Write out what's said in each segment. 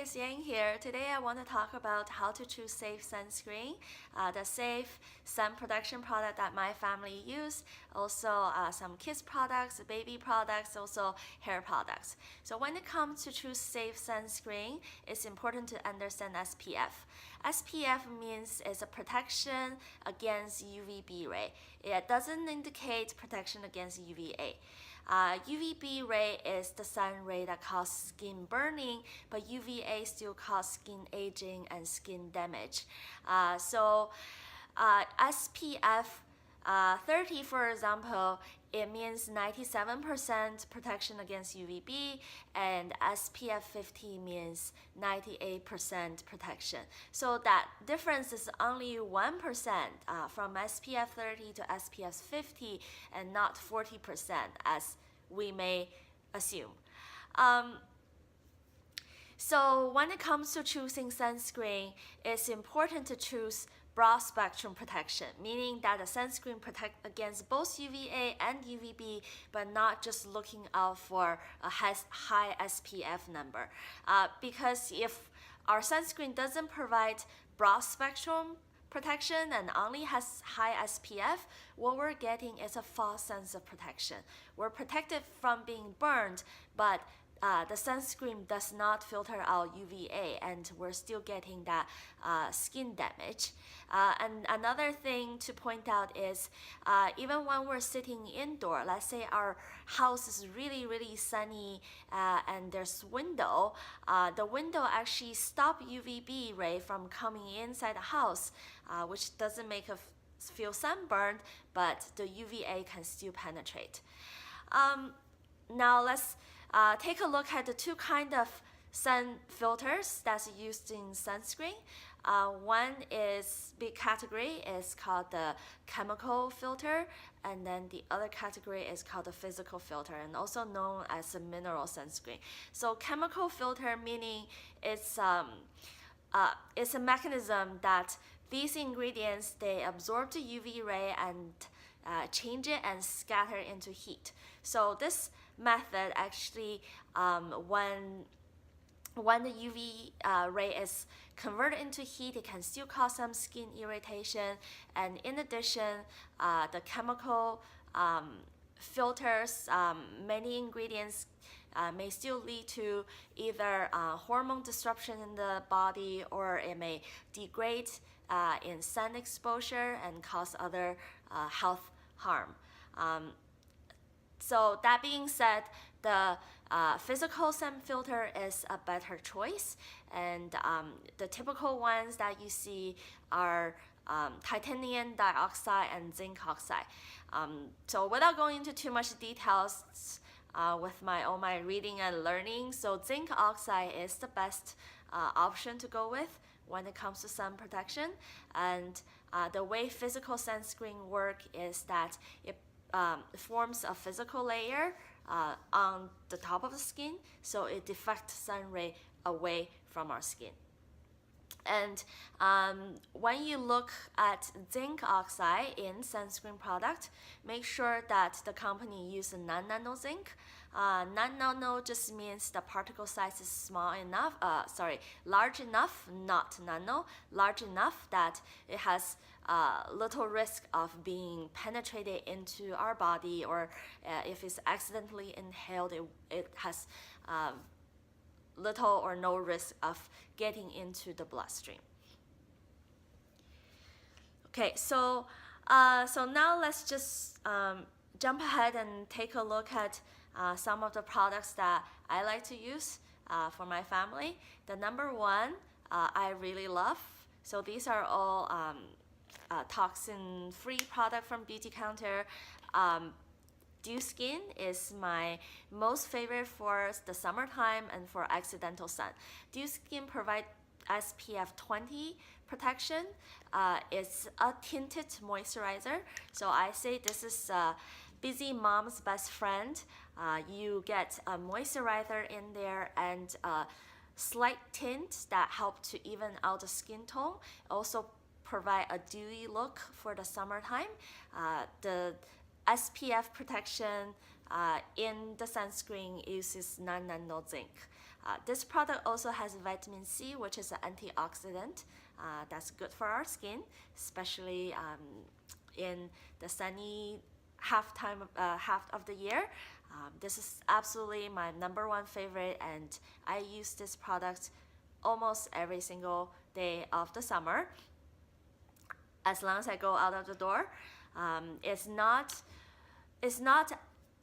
it's Yang here. Today I want to talk about how to choose safe sunscreen, the safe sun protection product that my family use, also some kids products, baby products, also hair products. So when it comes to choose safe sunscreen, it's important to understand SPF. SPF means it's a protection against UVB ray. It doesn't indicate protection against UVA. UVB ray is the sun ray that causes skin burning, but UVA still causes skin aging and skin damage. SPF 30, for example, it means 97% protection against UVB, and SPF 50 means 98% protection. So that difference is only 1% from SPF 30 to SPF 50 and not 40% as we may assume. So when it comes to choosing sunscreen, it's important to choose broad spectrum protection, meaning that the sunscreen protects against both UVA and UVB, but not just looking out for a high SPF number. Because if our sunscreen doesn't provide broad spectrum protection and only has high SPF, what we're getting is a false sense of protection. We're protected from being burned, but the sunscreen does not filter out UVA, and we're still getting that skin damage. And another thing to point out is even when we're sitting indoor, let's say our house is really sunny and there's window, the window actually stop UVB ray from coming inside the house, which doesn't make us feel sunburned, but the UVA can still penetrate. Now let's take a look at the two kind of sun filters that's used in sunscreen. One is big category is called the chemical filter, and then the other category is called the physical filter, and also known as a mineral sunscreen. So chemical filter meaning it's a mechanism that these ingredients, they absorb the UV ray and change it and scatter into heat. So this method actually, when the UV ray is converted into heat, it can still cause some skin irritation. And in addition, the chemical filters, many ingredients may still lead to either hormone disruption in the body, or it may degrade in sun exposure and cause other health harm. So that being said, the physical sun filter is a better choice, and the typical ones that you see are titanium dioxide and zinc oxide. So without going into too much details, with all my reading and learning, so zinc oxide is the best option to go with when it comes to sun protection. And the way physical sunscreen work is that it forms a physical layer on the top of the skin, so it deflects sun ray away from our skin. And when you look at zinc oxide in sunscreen product, make sure that the company uses non-nano zinc. Non-nano just means the particle size is small enough, large enough, not nano, large enough that it has little risk of being penetrated into our body, or if it's accidentally inhaled, it has little or no risk of getting into the bloodstream. Okay, so now let's just jump ahead and take a look at some of the products that I like to use for my family. The number one I really love. So these are all toxin-free product from Beautycounter. Dew Skin is my most favorite for the summertime and for accidental sun. Dew Skin provides SPF 20 protection. It's a tinted moisturizer. So I say this is busy mom's best friend. You get a moisturizer in there and a slight tint that help to even out the skin tone. Also provide a dewy look for the summertime. The SPF protection in the sunscreen uses non-nano zinc. This product also has vitamin C, which is an antioxidant. That's good for our skin, especially in the sunny half of the year. This is absolutely my #1 favorite, and I use this product almost every single day of the summer. As long as I go out of the door, it's not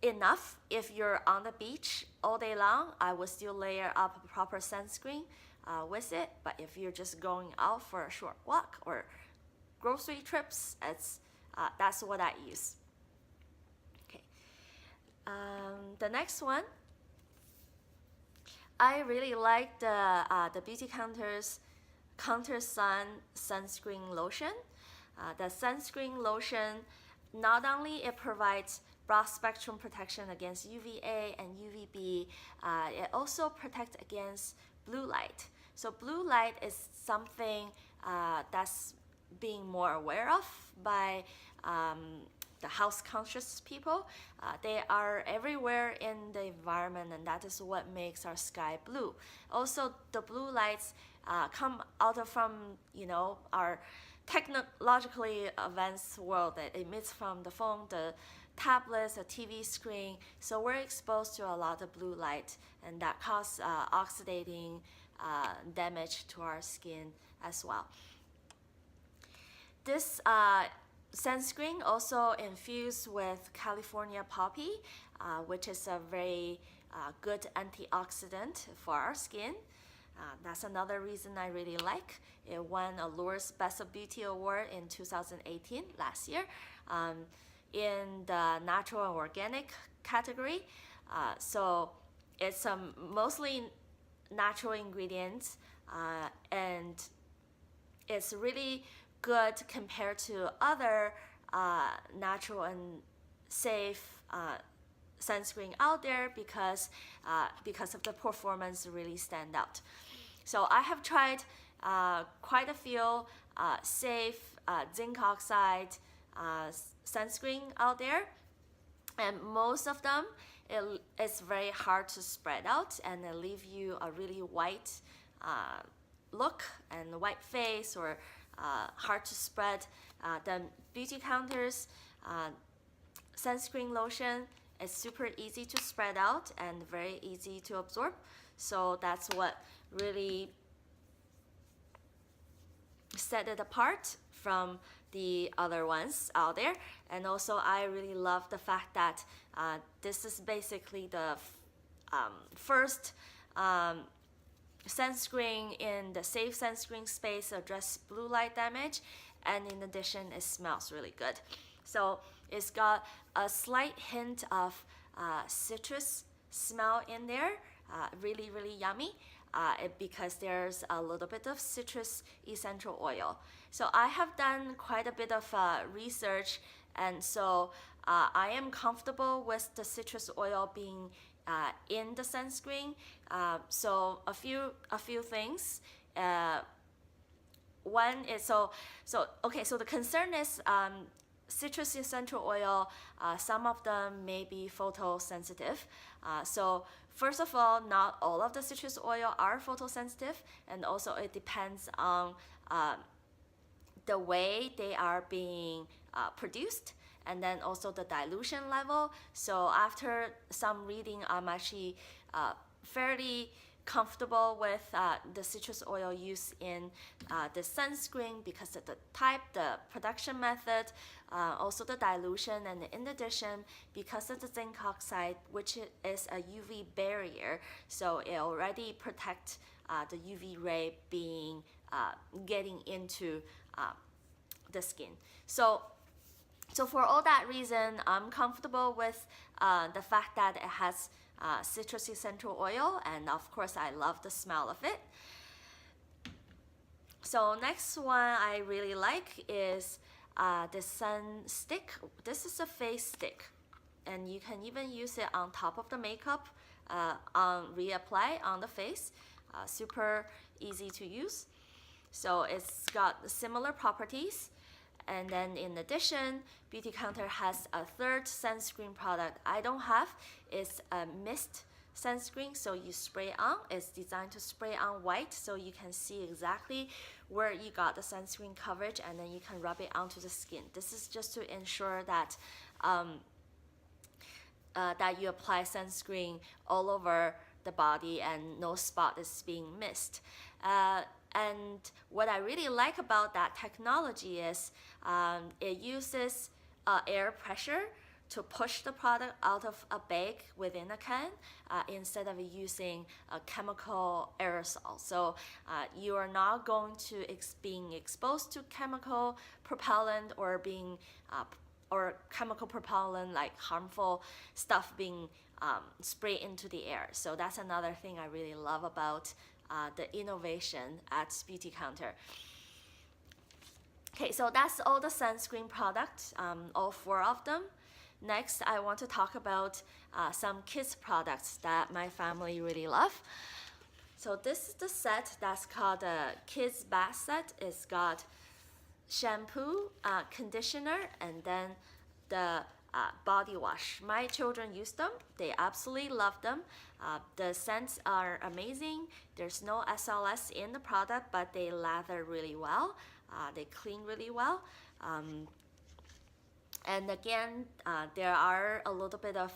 enough if you're on the beach all day long. I will still layer up a proper sunscreen with it. But if you're just going out for a short walk or grocery trips, that's what I use. Okay. The next one, I really like the Beautycounter's Counter Sun sunscreen lotion. The sunscreen lotion, not only it provides broad spectrum protection against UVA and UVB, it also protects against blue light. So blue light is something that's being more aware of by the health conscious people. They are everywhere in the environment, and that is what makes our sky blue. Also, the blue lights come out from our technologically advanced world that emits from the phone, the tablets, the TV screen. So we're exposed to a lot of blue light, and that causes oxidating damage to our skin as well. This sunscreen also infused with California poppy, which is a very good antioxidant for our skin. That's another reason I really like. It won Allure's Best of Beauty Award in 2018, last year, in the natural and organic category. So it's mostly natural ingredients, and it's really good compared to other natural and safe sunscreen out there because of the performance really stand out. So I have tried quite a few safe zinc oxide sunscreen out there, and most of them it's very hard to spread out, and they leave you a really white look and white face, or hard to spread. The Beautycounter's sunscreen lotion is super easy to spread out and very easy to absorb. So that's what really set it apart from the other ones out there. And also I really love the fact that this is basically the first sunscreen in the safe sunscreen space to address blue light damage, and in addition it smells really good. So it's got a slight hint of citrus smell in there, really yummy, because there's a little bit of citrus essential oil. So I have done quite a bit of research, and so I am comfortable with the citrus oil being in the sunscreen. So a few things. One is so the concern is citrus essential oil, some of them may be photosensitive. So first of all, not all of the citrus oil are photosensitive, and also it depends on the way they are being produced, and then also the dilution level. So after some reading, I'm actually fairly comfortable with the citrus oil used in the sunscreen because of the type, the production method, also the dilution, and in addition, because of the zinc oxide, which is a UV barrier, so it already protects the UV ray being getting into the skin. So for all that reason, I'm comfortable with the fact that it has citrus essential oil, and of course I love the smell of it. So next one I really like is the sun stick. This is a face stick, and you can even use it on top of the makeup, reapply on the face. Super easy to use. So it's got similar properties, And then in addition, Beautycounter has a third sunscreen product I don't have. It's a mist sunscreen, so you spray on. It's designed to spray on white, so you can see exactly where you got the sunscreen coverage, and then you can rub it onto the skin. This is just to ensure that that you apply sunscreen all over the body and no spot is being missed. And what I really like about that technology is it uses air pressure to push the product out of a bag within a can instead of using a chemical aerosol. So you are not going to being exposed to chemical propellant or being or chemical propellant like harmful stuff being sprayed into the air. So that's another thing I really love about the innovation at Beautycounter. Okay, so that's all the sunscreen products, all 4 of them. Next, I want to talk about some kids products that my family really love. So this is the set that's called the Kids Bath Set. It's got shampoo, conditioner, and then the body wash. My children use them. They absolutely love them. The scents are amazing. There's no SLS in the product, but they lather really well. They clean really well. And again, there are a little bit of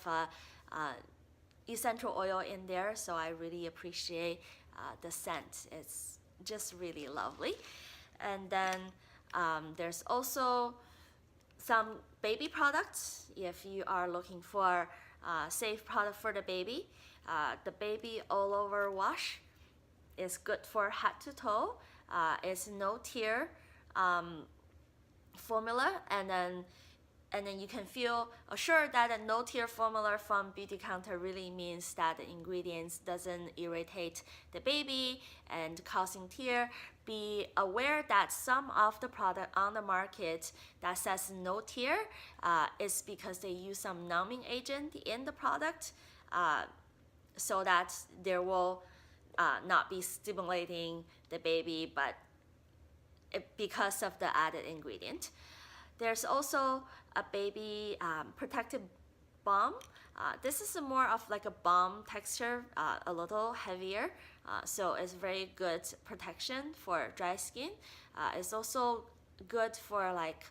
essential oil in there, so I really appreciate the scent. It's just really lovely. And then there's also some baby products. If you are looking for safe product for the baby, the baby all over wash is good for head to toe. It's no tear formula, and then you can feel assured that a no-tear formula from Beautycounter really means that the ingredients doesn't irritate the baby and causing tear. Be aware that some of the product on the market that says no tear is because they use some numbing agent in the product so that there will not be stimulating the baby, but because of the added ingredient. There's also a baby protective balm. This is more of like a balm texture, a little heavier, so it's very good protection for dry skin. It's also good for like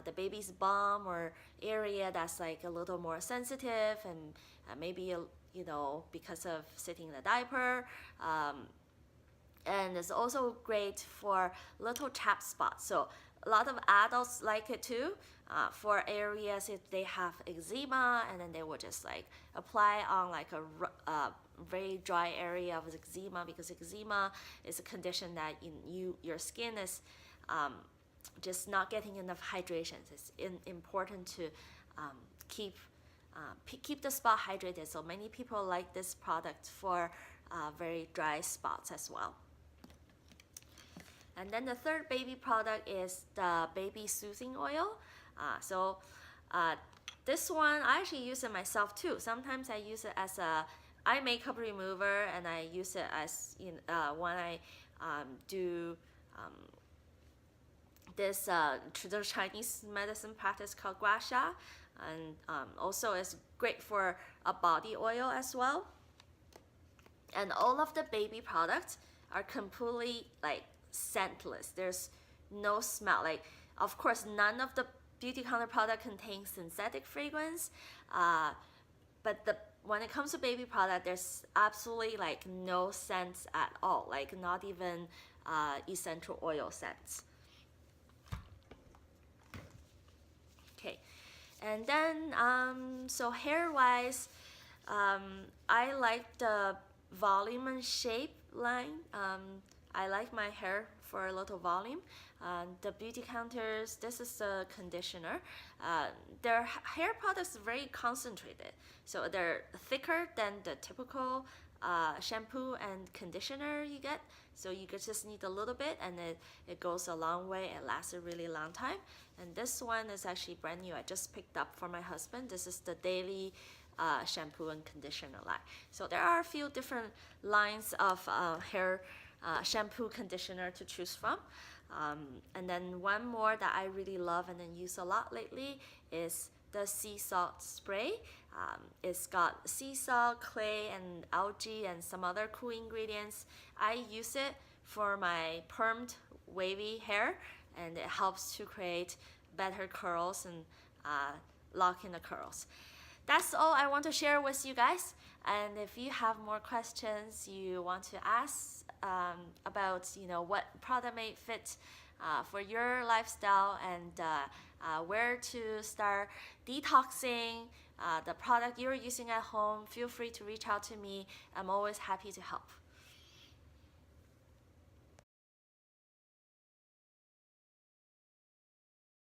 the baby's bum or area that's like a little more sensitive, and maybe you know, because of sitting in the diaper. And it's also great for little chap spots. So a lot of adults like it too, for areas if they have eczema, and then they will just like apply on like a very dry area of eczema, because eczema is a condition that your skin is just not getting enough hydration. It's important to keep the spot hydrated. So many people like this product for very dry spots as well. And then the third baby product is the baby soothing oil. This one I actually use it myself too. Sometimes I use it as a eye makeup remover, and I use it as when I do this traditional Chinese medicine practice called gua sha, and also it's great for a body oil as well. And all of the baby products are completely like scentless. There's no smell. Like, of course, none of the Beautycounter product contains synthetic fragrance, but when it comes to baby product, there's absolutely like no scents at all, like not even essential oil scents. Okay, and then so hair wise, I like the volume and shape line. I like my hair for a little volume. The Beautycounters, this is the conditioner. Their hair products are very concentrated, so they're thicker than the typical shampoo and conditioner you get. So you just need a little bit, and it goes a long way. It lasts a really long time. And this one is actually brand new. I just picked up for my husband. This is the daily shampoo and conditioner line. So there are a few different lines of hair shampoo conditioner to choose from. And then one more that I really love and then use a lot lately is the sea salt spray. It's got sea salt, clay, and algae and some other cool ingredients. I use it for my permed wavy hair, and it helps to create better curls and lock in the curls. That's all I want to share with you guys. And if you have more questions you want to ask about, what product may fit for your lifestyle and where to start detoxing the product you're using at home, feel free to reach out to me. I'm always happy to help.